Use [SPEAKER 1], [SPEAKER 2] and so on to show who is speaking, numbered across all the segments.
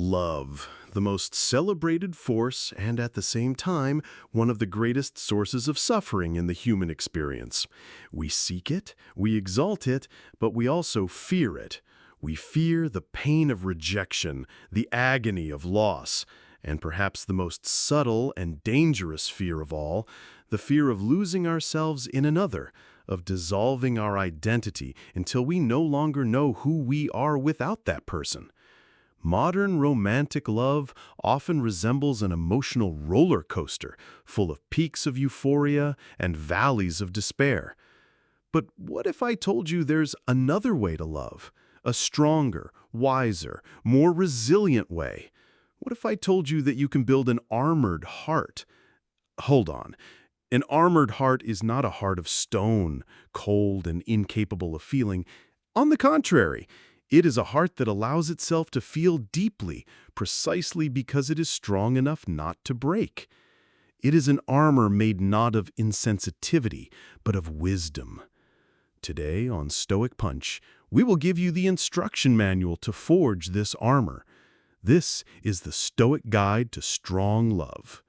[SPEAKER 1] Love, the most celebrated force and at the same time, one of the greatest sources of suffering in the human experience. We seek it, we exalt it, but we also fear it. We fear the pain of rejection, the agony of loss, and perhaps the most subtle and dangerous fear of all, the fear of losing ourselves in another, of dissolving our identity until we no longer know who we are without that person. Modern romantic love often resembles an emotional roller coaster, full of peaks of euphoria and valleys of despair. But what if I told you there's another way to love? A stronger, wiser, more resilient way? What if I told you that you can build an armored heart? Hold on. An armored heart is not a heart of stone, cold and incapable of feeling. On the contrary, it is a heart that allows itself to feel deeply, precisely because it is strong enough not to break. It is an armor made not of insensitivity, but of wisdom. Today on Stoic Punch, we will give you the instruction manual to forge this armor. This is the Stoic Guide to Strong Love.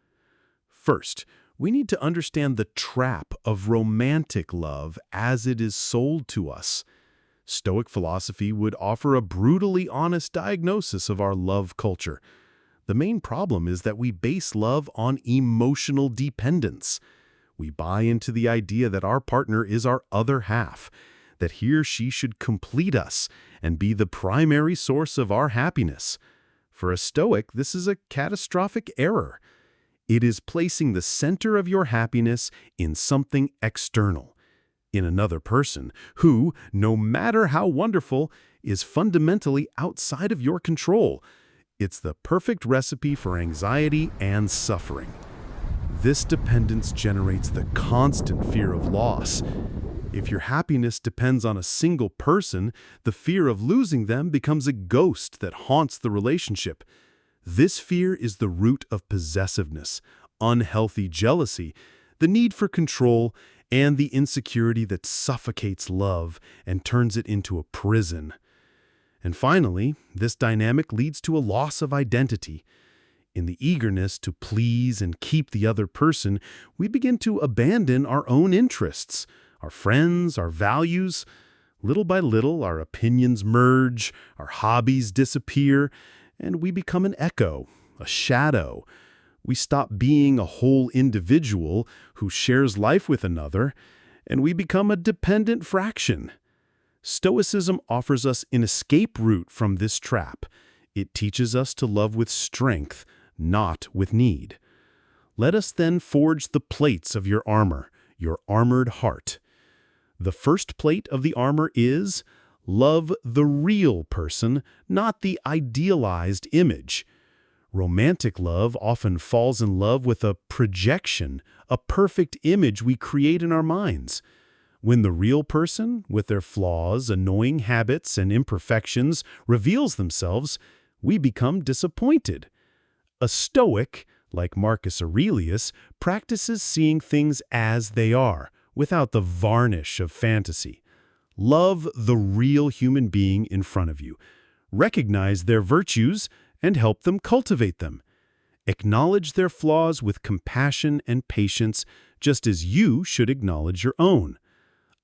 [SPEAKER 1] First, we need to understand the trap of romantic love as it is sold to us. Stoic philosophy would offer a brutally honest diagnosis of our love culture. The main problem is that we base love on emotional dependence. We buy into the idea that our partner is our other half, that he or she should complete us and be the primary source of our happiness. For a Stoic, this is a catastrophic error. It is placing the center of your happiness in something external, in another person who, no matter how wonderful, is fundamentally outside of your control. It's the perfect recipe for anxiety and suffering. This dependence generates the constant fear of loss. If your happiness depends on a single person, the fear of losing them becomes a ghost that haunts the relationship. This fear is the root of possessiveness, unhealthy jealousy, the need for control, and the insecurity that suffocates love and turns it into a prison. And finally, this dynamic leads to a loss of identity. In the eagerness to please and keep the other person, we begin to abandon our own interests, our friends, our values. Little by little, our opinions merge, our hobbies disappear, and we become an echo, a shadow. We stop being a whole individual who shares life with another, and we become a dependent fraction. Stoicism offers us an escape route from this trap. It teaches us to love with strength, not with need. Let us then forge the plates of your armor, your armored heart. The first plate of the armor is love the real person, not the idealized image. Romantic love often falls in love with a projection, a perfect image we create in our minds. When the real person, with their flaws, annoying habits, and imperfections, reveals themselves, we become disappointed. A Stoic, like Marcus Aurelius, practices seeing things as they are, without the varnish of fantasy. Love the real human being in front of you. Recognize their virtues and help them cultivate them. Acknowledge their flaws with compassion and patience, just as you should acknowledge your own.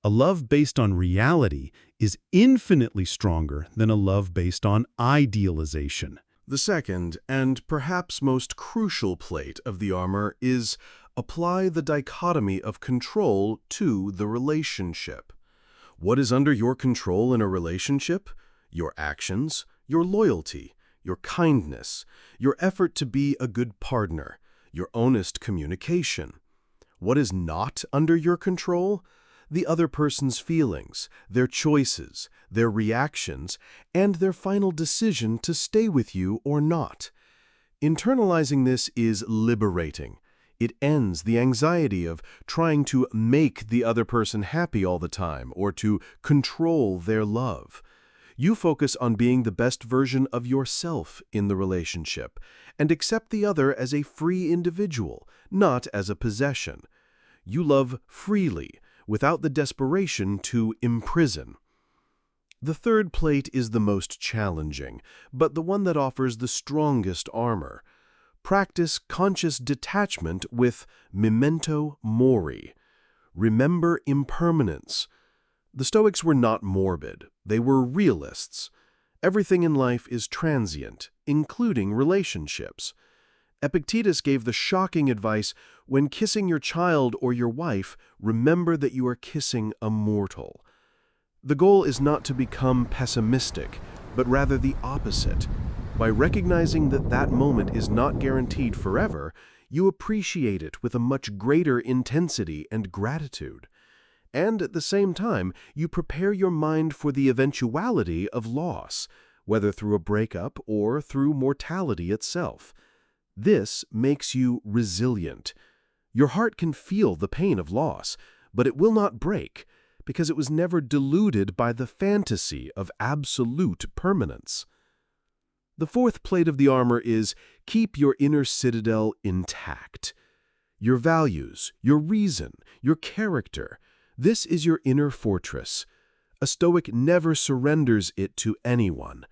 [SPEAKER 1] A love based on reality is infinitely stronger than a love based on idealization.
[SPEAKER 2] The second, and perhaps most crucial plate of the armor is apply the dichotomy of control to the relationship. What is under your control in a relationship? Your actions, your loyalty, your kindness, your effort to be a good partner, your honest communication. What is not under your control? The other person's feelings, their choices, their reactions, and their final decision to stay with you or not. Internalizing this is liberating. It ends the anxiety of trying to make the other person happy all the time or to control their love. You focus on being the best version of yourself in the relationship and accept the other as a free individual, not as a possession. You love freely, without the desperation to imprison. The third plate is the most challenging, but the one that offers the strongest armor. Practice conscious detachment with memento mori. Remember impermanence. The Stoics were not morbid. They were realists. Everything in life is transient, including relationships. Epictetus gave the shocking advice, when kissing your child or your wife, remember that you are kissing a mortal. The goal is not to become pessimistic, but rather the opposite. By recognizing that that moment is not guaranteed forever, you appreciate it with a much greater intensity and gratitude. And at the same time, you prepare your mind for the eventuality of loss, whether through a breakup or through mortality itself. This makes you resilient. Your heart can feel the pain of loss, but it will not break, because it was never deluded by the fantasy of absolute permanence. The fourth plate of the armor is keep your inner citadel intact. Your values, your reason, your character, this is your inner fortress. A Stoic never surrenders it to anyone.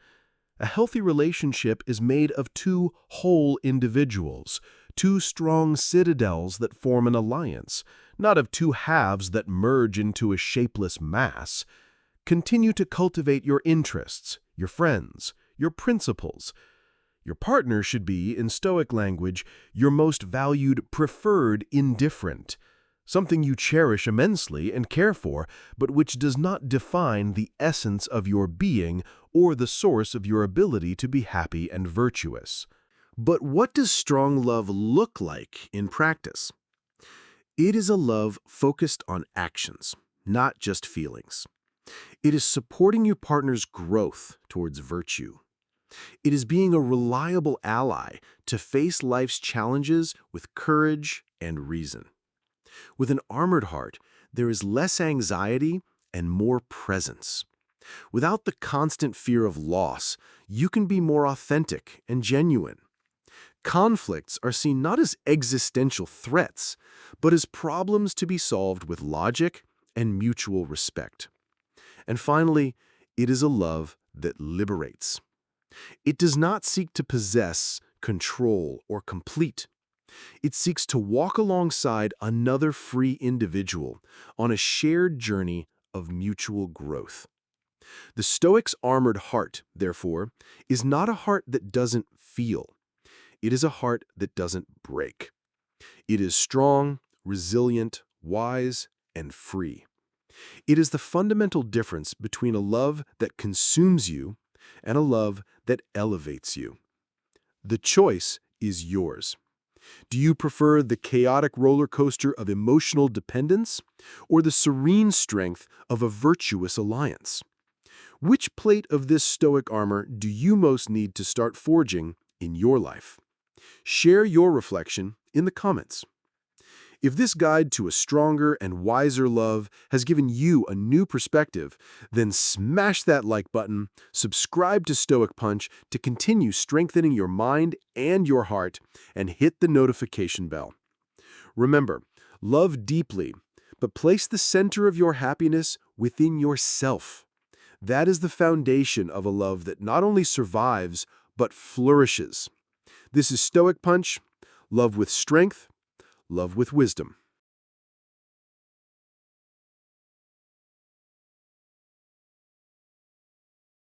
[SPEAKER 2] A healthy relationship is made of two whole individuals, two strong citadels that form an alliance, not of two halves that merge into a shapeless mass. Continue to cultivate your interests, your friends, your principles. Your partner should be, in Stoic language, your most valued preferred indifferent, something you cherish immensely and care for, but which does not define the essence of your being or the source of your ability to be happy and virtuous. But what does strong love look like in practice? It is a love focused on actions, not just feelings. It is supporting your partner's growth towards virtue. It is being a reliable ally to face life's challenges with courage and reason. With an armored heart, there is less anxiety and more presence. Without the constant fear of loss, you can be more authentic and genuine. Conflicts are seen not as existential threats, but as problems to be solved with logic and mutual respect. And finally, it is a love that liberates. It does not seek to possess, control, or complete. It seeks to walk alongside another free individual on a shared journey of mutual growth. The Stoic's armored heart, therefore, is not a heart that doesn't feel. It is a heart that doesn't break. It is strong, resilient, wise, and free. It is the fundamental difference between a love that consumes you and a love that elevates you. The choice is yours. Do you prefer the chaotic roller coaster of emotional dependence or the serene strength of a virtuous alliance? Which plate of this Stoic armor do you most need to start forging in your life? Share your reflection in the comments. If this guide to a stronger and wiser love has given you a new perspective, then smash that like button, subscribe to Stoic Punch to continue strengthening your mind and your heart, and hit the notification bell. Remember, love deeply, but place the center of your happiness within yourself. That is the foundation of a love that not only survives, but flourishes. This is Stoic Punch. Love with strength, love with wisdom.